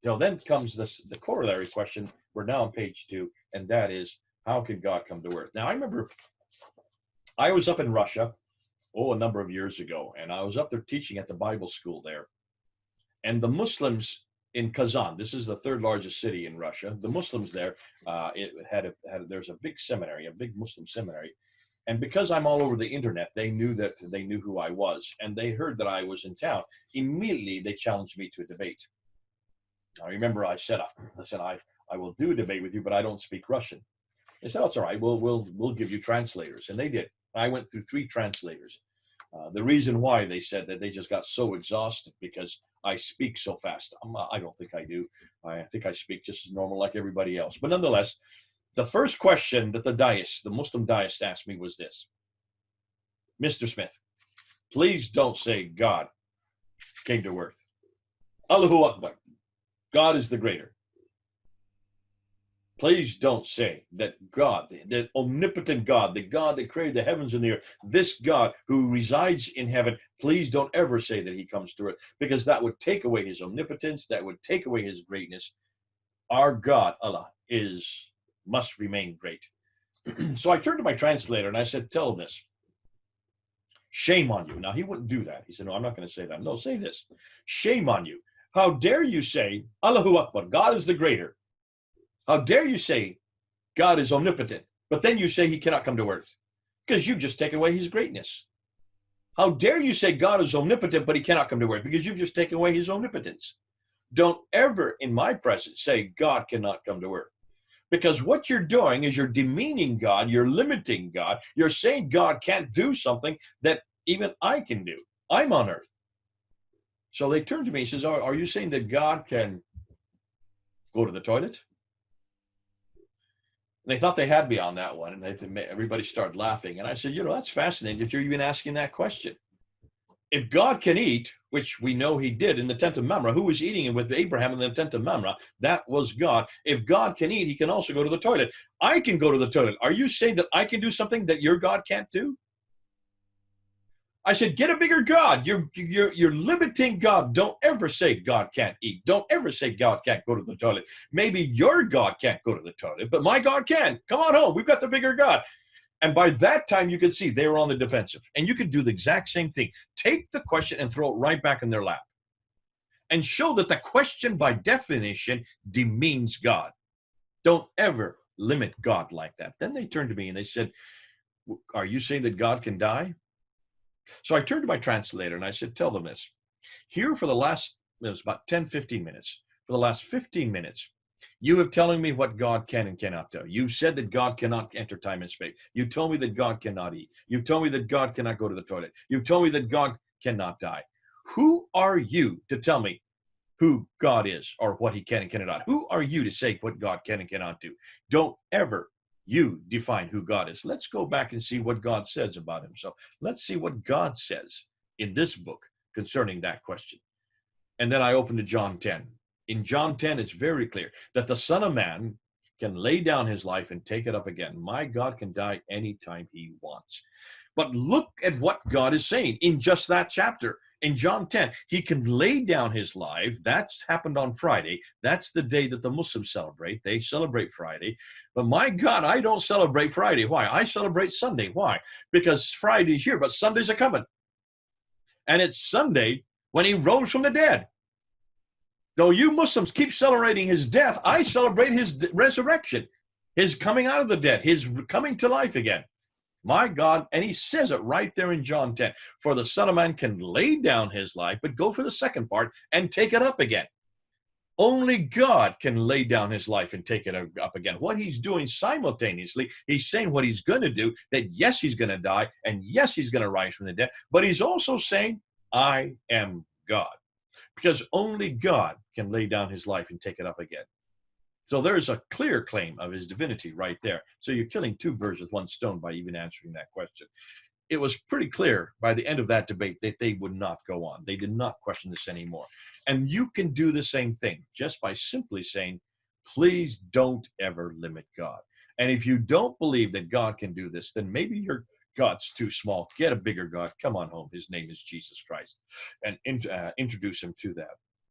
So then comes the corollary question. We're now on page 2, and that is, how can God come to earth? Now, I remember I was up in Russia, a number of years ago, and I was up there teaching at the Bible school there. And the Muslims in Kazan, this is the third largest city in Russia, the Muslims there, there's a big seminary, a big Muslim seminary. And because I'm all over the internet, they knew who I was, and they heard that I was in town. Immediately, they challenged me to a debate. I remember I said, I will do a debate with you, but I don't speak Russian. They said, oh, it's all right. We'll give you translators. And they did. I went through 3 translators. The reason why, they said that they just got so exhausted because I speak so fast. I don't think I do. I think I speak just as normal like everybody else. But nonetheless, the first question that the Muslim dais asked me was this: Mr. Smith, please don't say God came to earth. Allahu Akbar. God is the greater. Please don't say that God, the omnipotent God, the God that created the heavens and the earth, this God who resides in heaven, please don't ever say that he comes to earth, because that would take away his omnipotence, that would take away his greatness. Our God, Allah, must remain great. So I turned to my translator and I said, tell him this. Shame on you. Now, he wouldn't do that. He said, no, I'm not going to say that. No, say this. Shame on you. How dare you say, Allahu Akbar, God is the greater. How dare you say God is omnipotent, but then you say he cannot come to earth, because you've just taken away his greatness. How dare you say God is omnipotent, but he cannot come to earth, because you've just taken away his omnipotence. Don't ever in my presence say God cannot come to earth, because what you're doing is you're demeaning God, you're limiting God, you're saying God can't do something that even I can do. I'm on earth. So they turned to me and says, are you saying that God can go to the toilet? And they thought they had me on that one, and everybody started laughing. And I said, that's fascinating that you're even asking that question. If God can eat, which we know he did in the tent of Mamre, who was eating with Abraham in the tent of Mamre? That was God. If God can eat, he can also go to the toilet. I can go to the toilet. Are you saying that I can do something that your God can't do? I said, get a bigger God. You're limiting God. Don't ever say God can't eat. Don't ever say God can't go to the toilet. Maybe your God can't go to the toilet, but my God can. Come on home. We've got the bigger God. And by that time, you could see they were on the defensive. And you could do the exact same thing. Take the question and throw it right back in their lap. And show that the question, by definition, demeans God. Don't ever limit God like that. Then they turned to me and they said, are you saying that God can die? So I turned to my translator and I said, tell them this. Here for the last, it was about 10, 15 minutes. For the last 15 minutes, you have telling me what God can and cannot do. You said that God cannot enter time and space. You told me that God cannot eat. You told me that God cannot go to the toilet. You told me that God cannot die. Who are you to tell me who God is or what he can and cannot? Who are you to say what God can and cannot do? Don't ever you define who God is. Let's go back and see what God says about himself. Let's see what God says in this book concerning that question. And then I opened to John 10. In John 10, it's very clear that the Son of Man can lay down his life and take it up again. My God can die anytime he wants. But look at what God is saying in just that chapter. In John 10, he can lay down his life. That's happened on Friday. That's the day that the Muslims celebrate. They celebrate Friday. But my God, I don't celebrate Friday. Why? I celebrate Sunday. Why? Because Friday's here, but Sundays are coming. And it's Sunday when he rose from the dead. Though you Muslims keep celebrating his death, I celebrate his resurrection, his coming out of the dead, his coming to life again. My God, and he says it right there in John 10, for the Son of Man can lay down his life, but go for the second part and take it up again. Only God can lay down his life and take it up again. What he's doing simultaneously, he's saying what he's going to do, that yes, he's going to die, and yes, he's going to rise from the dead, but he's also saying, I am God. Because only God can lay down his life and take it up again. So there's a clear claim of his divinity right there. So you're killing 2 birds with 1 stone by even answering that question. It was pretty clear by the end of that debate that they would not go on. They did not question this anymore. And you can do the same thing just by simply saying, please don't ever limit God. And if you don't believe that God can do this, then maybe your God's too small. Get a bigger God. Come on home. His name is Jesus Christ. And introduce him to that.